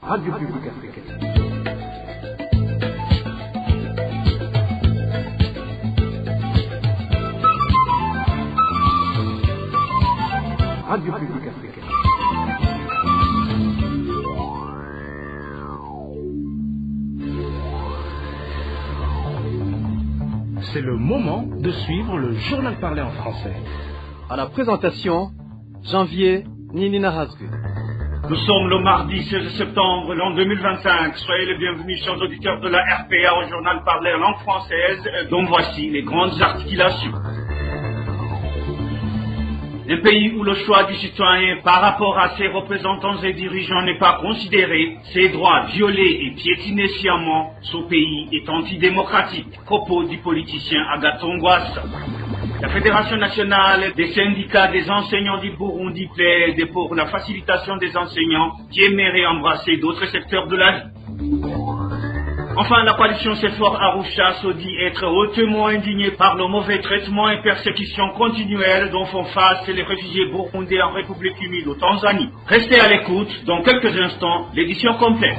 Radio Publique Africaine. Radio Publique Africaine. C'est le moment de suivre le journal parlé en français. À la présentation, Janvier Ninina Hazgu. Nous sommes le mardi 16 septembre, l'an 2025. Soyez les bienvenus, chers auditeurs de la RPA, au journal parlé en langue française, dont voici les grandes articulations. Un pays où le choix du citoyen par rapport à ses représentants et dirigeants n'est pas considéré, ses droits violés et piétinés sciemment, ce pays est antidémocratique. Propos du politicien Agathon Rwasa. La Fédération nationale des syndicats des enseignants du Burundi plaide pour la facilitation des enseignants qui aimeraient embrasser d'autres secteurs de la vie. Enfin, la coalition Sefor Arusha se dit être hautement indignée par le mauvais traitement et persécutions continuelles dont font face les réfugiés burundais en République humide au Tanzanie. Restez à l'écoute, dans quelques instants, l'édition complète.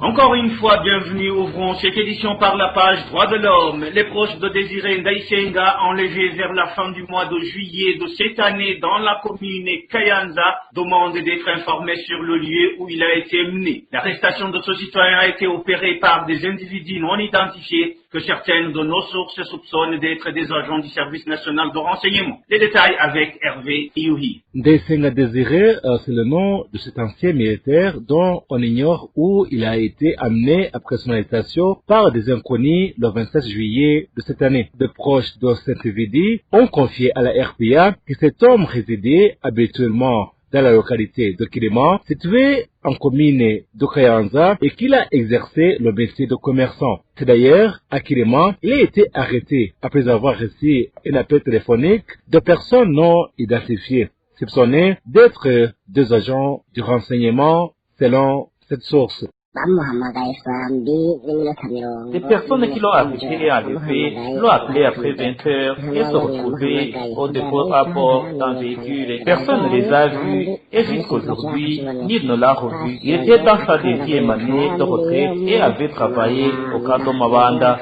Encore une fois, bienvenue, ouvrons cette édition par la page Droits de l'homme. Les proches de Désiré Ndaïsenga, enlevés vers la fin du mois de juillet de cette année dans la commune Kayanza, demandent d'être informés sur le lieu où il a été mené. L'arrestation de ce citoyen a été opérée par des individus non identifiés que certaines de nos sources soupçonnent d'être des agents du service national de renseignement. Les détails avec Hervé Iouhi. Ndaïsenga Désiré, c'est le nom de cet ancien militaire dont on ignore où il a été amené après son arrestation par des inconnus le 27 juillet de cette année. De proches de cet individu ont confié à la RPA que cet homme résidait habituellement dans la localité de Kirima, située en commune de Kayanza, et qu'il a exercé le métier de commerçant. C'est d'ailleurs à Kirima, il a été arrêté après avoir reçu un appel téléphonique de personnes non identifiées, soupçonnées d'être des agents du renseignement selon cette source. Des personnes qui l'ont arrêté et enlevé l'ont appelé après 20 heures et se retrouvaient au dépôt à bord d'un véhicule. Personne ne les a vus et jusqu'aujourd'hui, nul ne l'a revu. Il était dans sa deuxième année de retraite et avait travaillé au Kado Mabanda.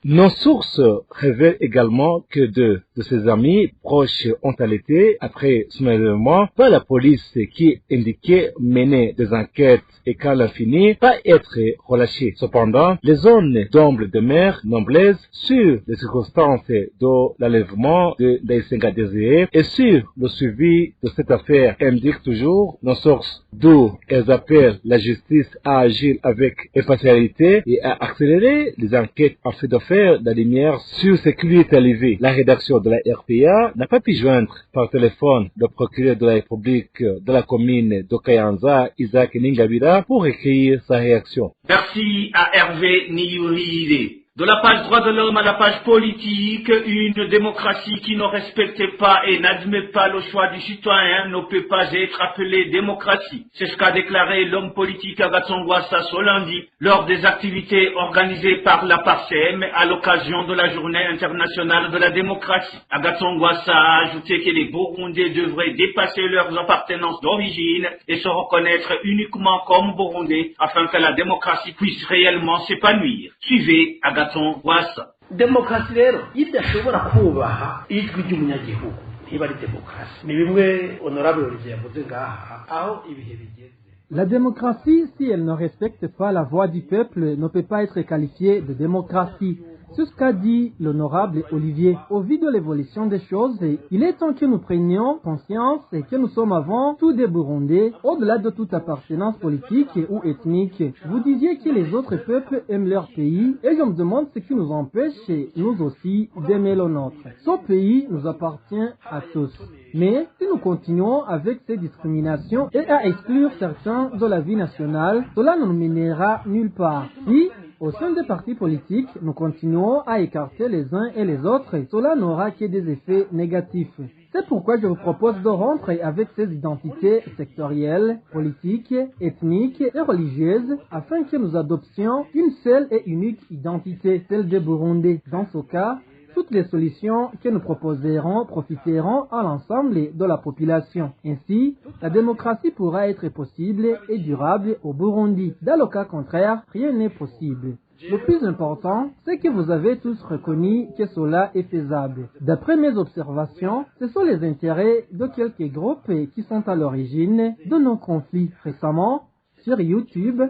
Nos sources révèlent également que deux de ses amis proches ont été, après son enlèvement, par la police qui indiquait mener des enquêtes et qu'à l'infini, pas être relâchés. Cependant, les zones d'ombre de mer nombreuses sur les circonstances de l'enlèvement de Ndaïsenga Désiré et sur le suivi de cette affaire indiquent toujours nos sources, d'où elles appellent la justice à agir avec impartialité et à accélérer les enquêtes afin de faire la lumière sur ce qui lui est arrivé. La rédaction de la RPA n'a pas pu joindre par téléphone le procureur de la République de la commune de Kayanza, Isaac Ningabira, pour écrire sa réaction. Merci à Hervé Niyouride. De la page droits de l'homme à la page politique, une démocratie qui ne respecte pas et n'admet pas le choix du citoyen ne peut pas être appelée démocratie. C'est ce qu'a déclaré l'homme politique Agathon Rwasa ce lundi lors des activités organisées par la PARSEM à l'occasion de la Journée internationale de la démocratie. Agathon Rwasa a ajouté que les Burundais devraient dépasser leurs appartenances d'origine et se reconnaître uniquement comme Burundais afin que la démocratie puisse réellement s'épanouir. Suivez Agathon Rwasa. Demokarasi rero idashobora kubaha ijwi ry'umunyagihugu ntiba ari demokarasi. Ni bimwe honorable Olivier yavuze ngaha aho ibihe bigeze. La démocratie, si elle ne respecte pas la voix du peuple, ne peut pas être qualifiée de démocratie. C'est ce qu'a dit l'honorable Olivier. Au vu de l'évolution des choses, il est temps que nous prenions conscience et que nous sommes avant tout des Burundais, au-delà de toute appartenance politique ou ethnique. Vous disiez que les autres peuples aiment leur pays et je me demande ce qui nous empêche, nous aussi, d'aimer le nôtre. Ce pays nous appartient à tous. Mais si nous continuons avec ces discriminations et à exclure certains de la vie nationale, cela ne nous mènera nulle part. Si au sein des partis politiques, nous continuons à écarter les uns et les autres, cela n'aura que des effets négatifs. C'est pourquoi je vous propose de rompre avec ces identités sectorielles, politiques, ethniques et religieuses, afin que nous adoptions une seule et unique identité, celle des Burundais. Dans ce cas, toutes les solutions que nous proposerons profiteront à l'ensemble de la population. Ainsi, la démocratie pourra être possible et durable au Burundi. Dans le cas contraire, rien n'est possible. Le plus important, c'est que vous avez tous reconnu que cela est faisable. D'après mes observations, ce sont les intérêts de quelques groupes qui sont à l'origine de nos conflits. Récemment, sur YouTube,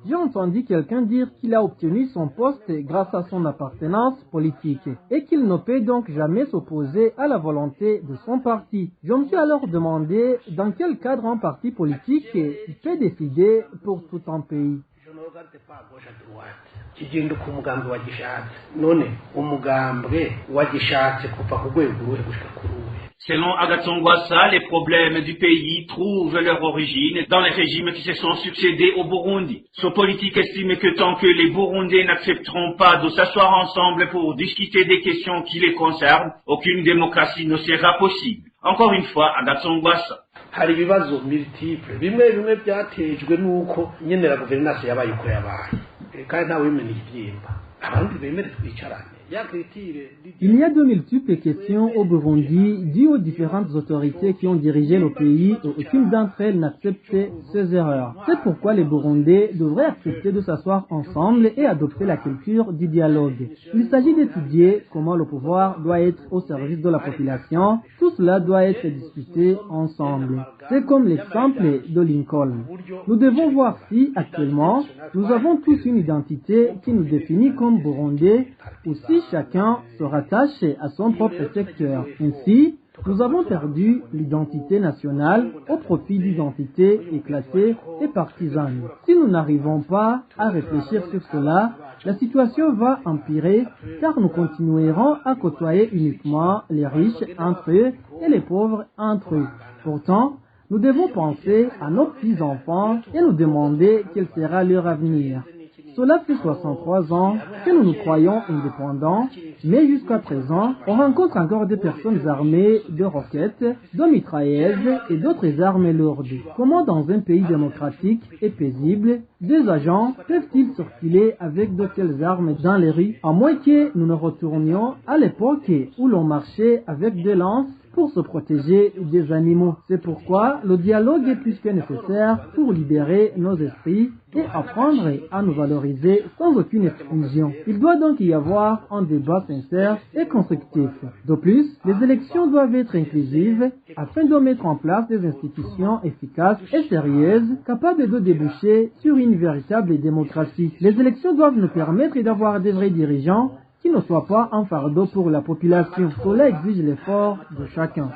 j'ai entendu quelqu'un dire qu'il a obtenu son poste grâce à son appartenance politique et qu'il ne peut donc jamais s'opposer à la volonté de son parti. Je me suis alors demandé dans quel cadre un parti politique peut décider pour tout un pays. kigenda ku mugambi wagishatse none umugambwe wagishatse kuva ku rwego ruhe gushika ku ruhe. Selon Agathon Rwasa, les problèmes du pays trouvent leur origine dans les régimes qui se sont succédés au Burundi. Ce politique estime que tant que les Burundais n'accepteront pas de s'asseoir ensemble pour discuter des questions qui les concernent, aucune démocratie ne sera possible. Encore une fois, Agathon Rwasa. Hari ibibazo multiple bimwe byatejwe nuko nyene la gouvernance yabaye uko yabaye kandi ntawe wemera ibyimba abandi bemere twicarane. Il y a de multiples questions au Burundi dues aux différentes autorités qui ont dirigé le pays et aucune d'entre elles n'accepte ces erreurs. C'est pourquoi les Burundais devraient accepter de s'asseoir ensemble et adopter la culture du dialogue. Il s'agit d'étudier comment le pouvoir doit être au service de la population. Tout cela doit être discuté ensemble. C'est comme l'exemple de Lincoln. Nous devons voir si, actuellement, nous avons tous une identité qui nous définit comme Burundais ou si chacun se rattache à son propre secteur. Ainsi, nous avons perdu l'identité nationale au profit d'identités éclatées et partisanes. Si nous n'arrivons pas à réfléchir sur cela, la situation va empirer car nous continuerons à côtoyer uniquement les riches entre eux et les pauvres entre eux. Pourtant, nous devons penser à nos petits-enfants et nous demander quel sera leur avenir. Cela fait 63 ans que nous nous croyons indépendants, mais jusqu'à présent, on rencontre encore des personnes armées de roquettes, de mitrailleuses et d'autres armes lourdes. Comment dans un pays démocratique et paisible, des agents peuvent-ils circuler avec de telles armes dans les rues, à moins que nous ne retournions à l'époque où l'on marchait avec des lances pour se protéger des animaux. C'est pourquoi le dialogue est plus que nécessaire pour libérer nos esprits et apprendre à nous valoriser sans aucune exclusion. Il doit donc y avoir un débat sincère et constructif. De plus, les élections doivent être inclusives afin de mettre en place des institutions efficaces et sérieuses capables de déboucher sur une véritable démocratie. Les élections doivent nous permettre d'avoir des vrais dirigeants qui ne soit pas un fardeau pour la population. Cela exige l'effort de chacun.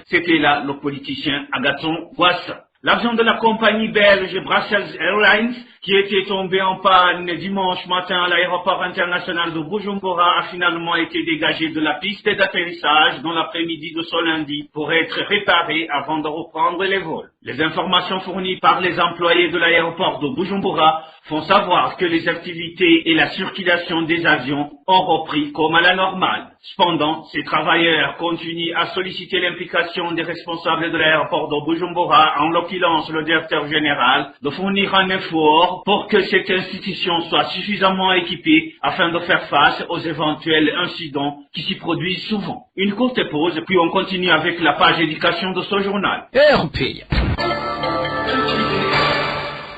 C'était là le politicien Agathon Rwasa. L'avion de la compagnie belge Brussels Airlines, qui était tombé en panne dimanche matin à l'aéroport international de Bujumbura, a finalement été dégagé de la piste d'atterrissage dans l'après-midi de ce lundi pour être réparé avant de reprendre les vols. Les informations fournies par les employés de l'aéroport de Bujumbura font savoir que les activités et la circulation des avions ont repris comme à la normale. Cependant, ces travailleurs continuent à solliciter l'implication des responsables de l'aéroport de Bujumbura, en l'occurrence le directeur général, de fournir un effort pour que cette institution soit suffisamment équipée afin de faire face aux éventuels incidents qui s'y produisent souvent. Une courte pause, puis on continue avec la page éducation de ce journal.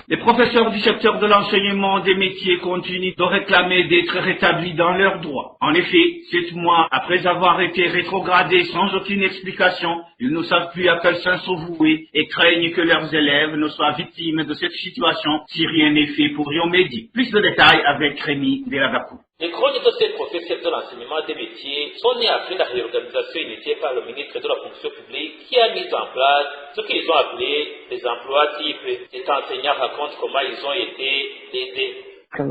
Les professeurs du secteur de l'enseignement des métiers continuent de réclamer d'être rétablis dans leurs droits. En effet, 7 mois après avoir été rétrogradés sans aucune explication, ils ne savent plus à quel sens se vouer et craignent que leurs élèves ne soient victimes de cette situation si rien n'est fait pour y remédier. Plus de détails avec Rémi Delagapou. Les chroniques de ces professeurs de l'enseignement des métiers sont nées après la réorganisation initiée par le ministre de la fonction publique qui a mis en place ce qu'ils ont appelé les emplois types. Cet enseignant raconte comment ils ont été aidés. Depuis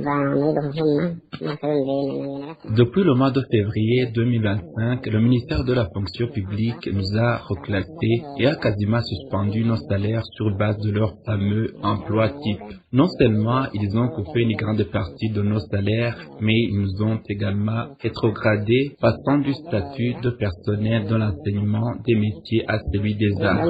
le mois de février 2025, le ministère de la fonction publique nous a reclassés et a quasiment suspendu nos salaires sur base de leur fameux emploi type. Non seulement ils ont coupé une grande partie de nos salaires, mais ils nous ont également rétrogradés, passant du statut de personnel de l'enseignement des métiers à celui des arts.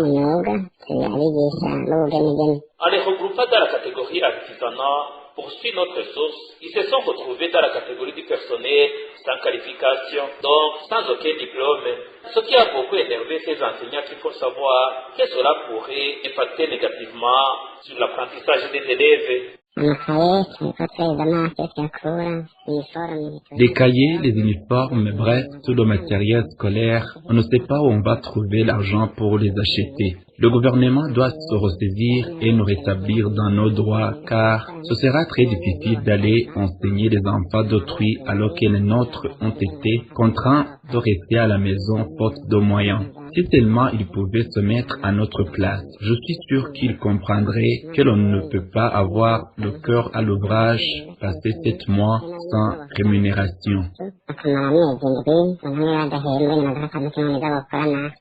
En les regroupant dans la catégorie artisanat, poursuit notre source, ils se sont retrouvés dans la catégorie du personnel sans qualification, donc sans aucun diplôme, ce qui a beaucoup énervé ces enseignants qui font savoir que cela pourrait impacter négativement sur l'apprentissage des élèves. Les cahiers, les uniformes, bref, tout le matériel scolaire, on ne sait pas où on va trouver l'argent pour les acheter. Le gouvernement doit se ressaisir et nous rétablir dans nos droits, car ce sera très difficile d'aller enseigner les enfants d'autrui alors que les nôtres ont été contraints de rester à la maison faute de moyens. Si seulement ils pouvaient se mettre à notre place, je suis sûr qu'ils comprendraient que l'on ne peut pas avoir le cœur à l'ouvrage, passer 7 mois sans rémunération.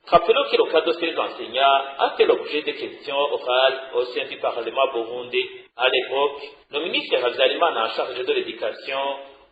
Rappelons que le cas de ces enseignants a fait l'objet de questions orales au sein du Parlement burundais. À l'époque, le ministre Habyarimana en charge de l'éducation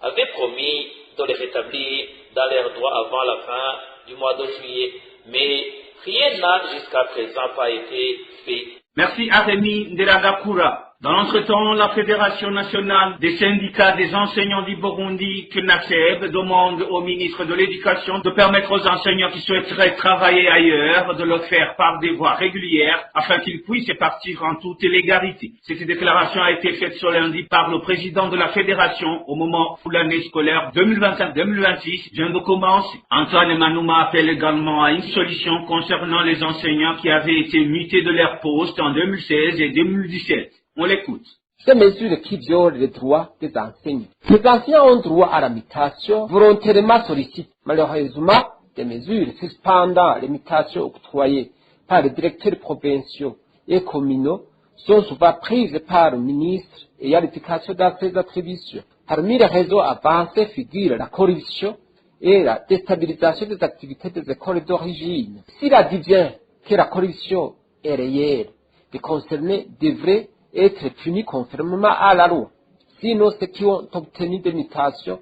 avait promis de les rétablir dans leurs droits avant la fin du mois de juillet, mais rien n'a jusqu'à présent pas été fait. Merci Aremi Nderagakura. Dans l'entretemps, la Fédération nationale des syndicats des enseignants du Burundi, FENASEB, demande au ministre de l'Éducation de permettre aux enseignants qui souhaiteraient travailler ailleurs de le faire par des voies régulières afin qu'ils puissent partir en toute légalité. Cette déclaration a été faite ce lundi par le président de la Fédération au moment où l'année scolaire 2025-2026 vient de commencer. Antoine Manouma appelle également à une solution concernant les enseignants qui avaient été mutés de leur poste en 2016 et 2017. On l'écoute. Ces mesures qui violent les droits des enseignants. Les enseignants ont droit à la mutation volontairement sollicitée. Malheureusement, des mesures suspendant les mutations octroyées par les directeurs provinciaux et communaux sont souvent prises par le ministre et à l'éducation dans ses attributions. Parmi les réseaux avancés figurent la corruption et la déstabilisation des activités des écoles d'origine. S'il advient que la corruption est réelle, les concernés devraient être punis conformément à la loi. Sinon, ceux qui ont obtenu des mutations,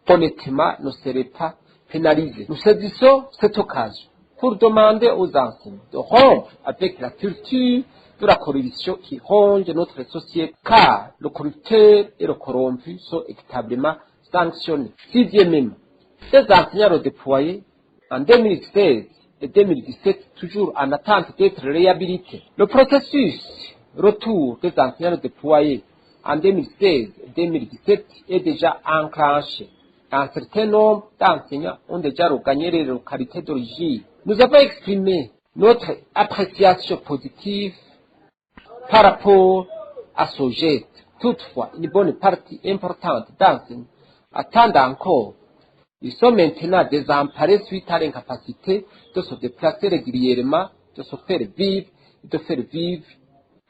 honnêtement, ne seraient pas pénalisés. Nous saisissons cette occasion pour demander aux enseignants de rompre avec la culture de la corruption qui ronge notre société, car le corrupteur et le corrompu sont équitablement sanctionnés. Sixièmement, ces enseignants redéployés en 2016 et 2017, toujours en attente d'être réhabilités. Le processus retour des enseignants déployés en 2016 et 2017 est déjà enclenché. Un certain nombre d'enseignants ont déjà regagné les localités d'origine. Nous avons exprimé notre appréciation positive par rapport à ce geste. Toutefois, une bonne partie importante d'enseignants attendent encore. Ils sont maintenant désemparés suite à l'incapacité de se déplacer régulièrement, de se faire vivre et de faire vivre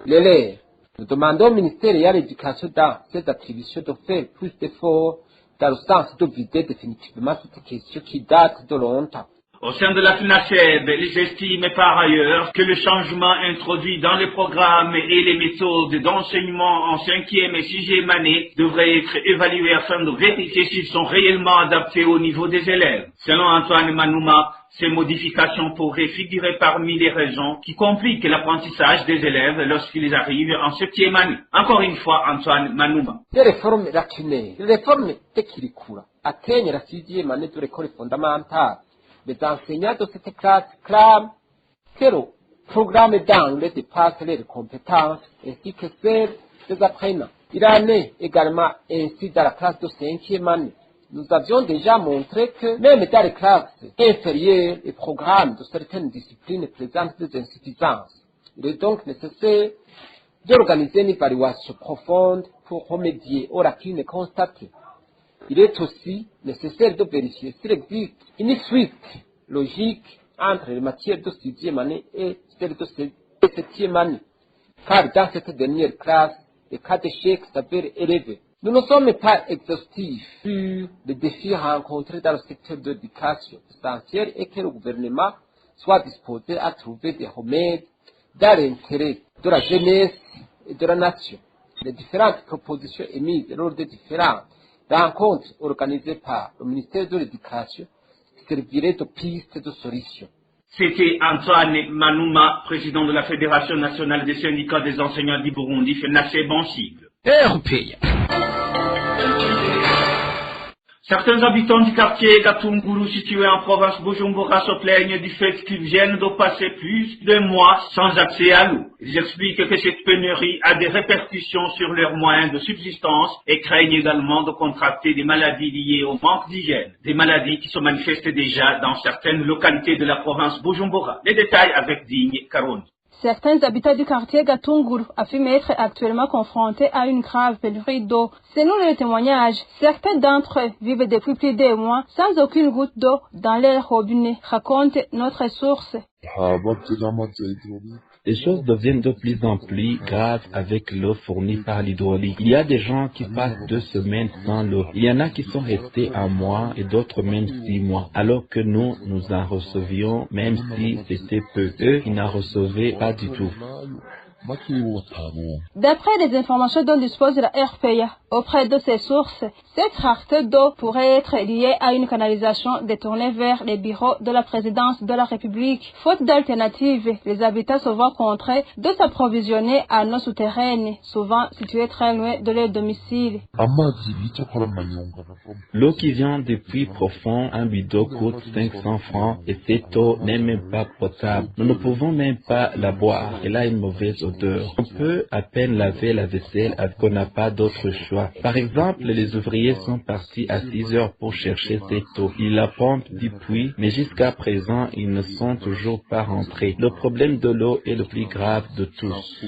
l'élève. Nous demandons au ministère et à l'éducation dans ses attributions de faire plus d'efforts dans le sens de vider définitivement cette question qui date de longtemps. Au sein de la FENASEB, ils estiment par ailleurs que le changement introduit dans les programmes et les méthodes d'enseignement en 5e et 6e année devrait être évalué afin de vérifier s'ils sont réellement adaptés au niveau des élèves. Selon Antoine Manouma, ces modifications pourraient figurer parmi les raisons qui compliquent l'apprentissage des élèves lorsqu'ils arrivent en 7e année. Encore une fois, Antoine Manouma. Les réformes lacunaires, les réformes techniques atteignent la 6e année de l'école fondamentale. Les enseignants de cette classe clament que le programme d'anglais dépasse leurs compétences ainsi que celles des apprenants. Il en est également ainsi dans la classe de 5e année. Nous avions déjà montré que même dans les classes inférieures, les programmes de certaines disciplines présentent des insuffisances. Il est donc nécessaire d'organiser une évaluation profonde pour remédier aux lacunes constatées. Il est aussi nécessaire de vérifier s'il existe une suite logique entre les matières de 6e année et celles de 7e année, car dans cette dernière classe, les cas d'échec s'avèrent élevés. Nous ne sommes pas exhaustifs sur les défis rencontrés dans le secteur de l'éducation. L'essentiel est que le gouvernement soit disposé à trouver des remèdes dans l'intérêt de la jeunesse et de la nation. Les différentes propositions émises lors des différentes rencontres organisées par le ministère de l'Éducation serviraient de pistes de solutions. C'était Antoine Manouma, président de la Fédération nationale des syndicats des enseignants du Burundi, FENASEB en sigle. RPA. Certains habitants du quartier Gatunguru, situé en province Bujumbura, se plaignent du fait qu'ils viennent de passer plus de mois sans accès à l'eau. Ils expliquent que cette pénurie a des répercussions sur leurs moyens de subsistance et craignent également de contracter des maladies liées au manque d'hygiène. Des maladies qui se manifestent déjà dans certaines localités de la province Bujumbura. Les détails avec Digne Karon. Certains habitants du quartier Gatunguru affirment être actuellement confrontés à une grave pénurie d'eau. Selon les témoignages, certains d'entre eux vivent depuis plus de mois sans aucune goutte d'eau dans leur robinet, raconte notre source. Les choses deviennent de plus en plus graves avec l'eau fournie par l'hydraulique. Il y a des gens qui passent 2 semaines sans l'eau. Il y en a qui sont restés 1 mois et d'autres même 6 mois. Alors que nous en recevions, même si c'était peu. Eux, ils n'en recevaient pas du tout. D'après les informations dont dispose la RPA, auprès de ces sources, cette rareté d'eau pourrait être liée à une canalisation détournée vers les bureaux de la présidence de la République. Faute d'alternative, les habitants se voient contraints de s'approvisionner en eau souterraine, souvent située très loin de leur domicile. L'eau qui vient des puits profonds, un bidon coûte 500 francs et cette eau n'est même pas potable. Nous ne pouvons même pas la boire. Elle a une mauvaise odeur. On peut à peine laver la vaisselle alors qu'on n'a pas d'autre choix. Par exemple, les ouvriers sont partis à 6 heures pour chercher cette eau. Ils la pompent du puits, mais jusqu'à présent, ils ne sont toujours pas rentrés. Le problème de l'eau est le plus grave de tous.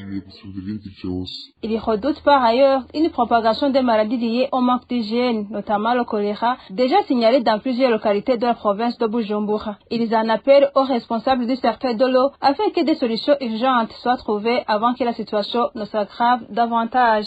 Ils redoutent par ailleurs une propagation des maladies liées au manque d'hygiène, notamment le choléra, déjà signalé dans plusieurs localités de la province de Bujumbura. Ils en appellent aux responsables du secteur de l'eau afin que des solutions urgentes soient trouvées avant que la situation ne s'aggrave davantage.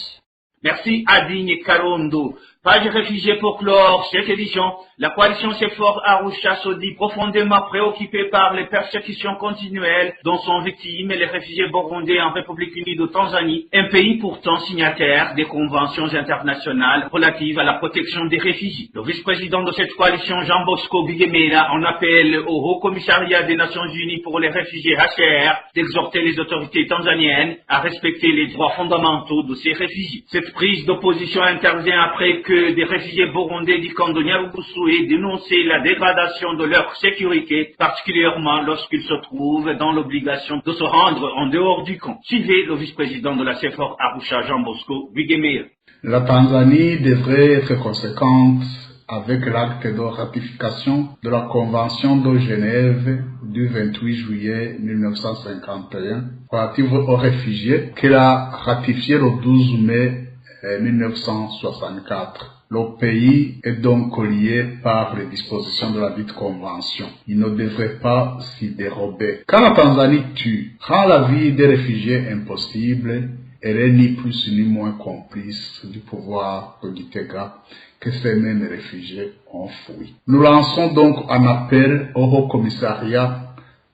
Merci Adigne Karondo. Page réfugiés pour clore cette édition. La coalition CEFOR Arusha se dit profondément préoccupée par les persécutions continuelles dont sont victimes les réfugiés burundais en République unie de Tanzanie, un pays pourtant signataire des conventions internationales relatives à la protection des réfugiés. Le vice-président de cette coalition, Jean Bosco Bigemera, en appelle au Haut Commissariat des Nations Unies pour les réfugiés HCR d'exhorter les autorités tanzaniennes à respecter les droits fondamentaux de ces réfugiés. Cette prise d'opposition intervient après que des réfugiés burundais du camp de Nyarugusu aient dénoncé la dégradation de leur sécurité, particulièrement lorsqu'ils se trouvent dans l'obligation de se rendre en dehors du camp. Suivez le vice-président de la CEFOR Arusha, Jean Bosco Bigemera. La Tanzanie devrait être conséquente avec l'acte de ratification de la Convention de Genève du 28 juillet 1951 relative aux réfugiés qu'elle a ratifié le 12 mai 1964. Le pays est donc lié par les dispositions de la dite convention. Il ne devrait pas s'y dérober. Quand la Tanzanie tue, rend la vie des réfugiés impossible, elle est ni plus ni moins complice du pouvoir de Gitega que ces mêmes réfugiés ont fui. Nous lançons donc un appel au Haut Commissariat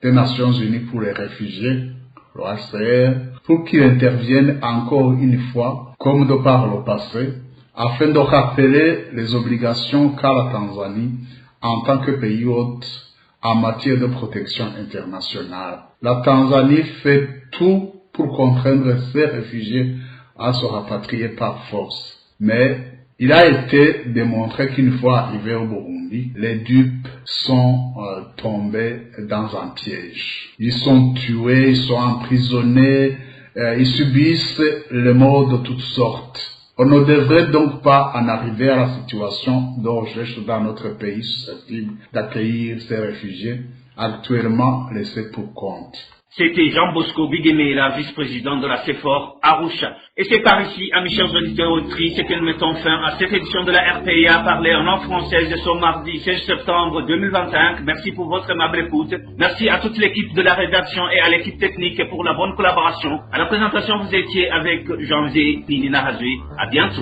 des Nations Unies pour les réfugiés, le HCR, pour qu'il intervienne encore une fois, comme de par le passé, afin de rappeler les obligations qu'a la Tanzanie en tant que pays hôte en matière de protection internationale. La Tanzanie fait tout pour contraindre ces réfugiés à se rapatrier par force. Mais il a été démontré qu'une fois arrivés au Burundi, les dupes sont tombés dans un piège. Ils sont tués, ils sont emprisonnés, ils subissent les maux de toutes sortes. On ne devrait donc pas en arriver à la situation de recherche dans notre pays susceptible d'accueillir ces réfugiés, actuellement laissés pour compte. C'était Jean Bosco Bigemera, vice-président de la CEFOR Arusha. Et c'est par ici, amis chers auditeurs et auditrices, que nous mettons fin à cette édition de la RPA parlée en langue française de ce mardi 16 septembre 2025. Merci pour votre aimable écoute. Merci à toute l'équipe de la rédaction et à l'équipe technique pour la bonne collaboration. À la présentation, vous étiez avec Janvier Ninina Hazui. À bientôt.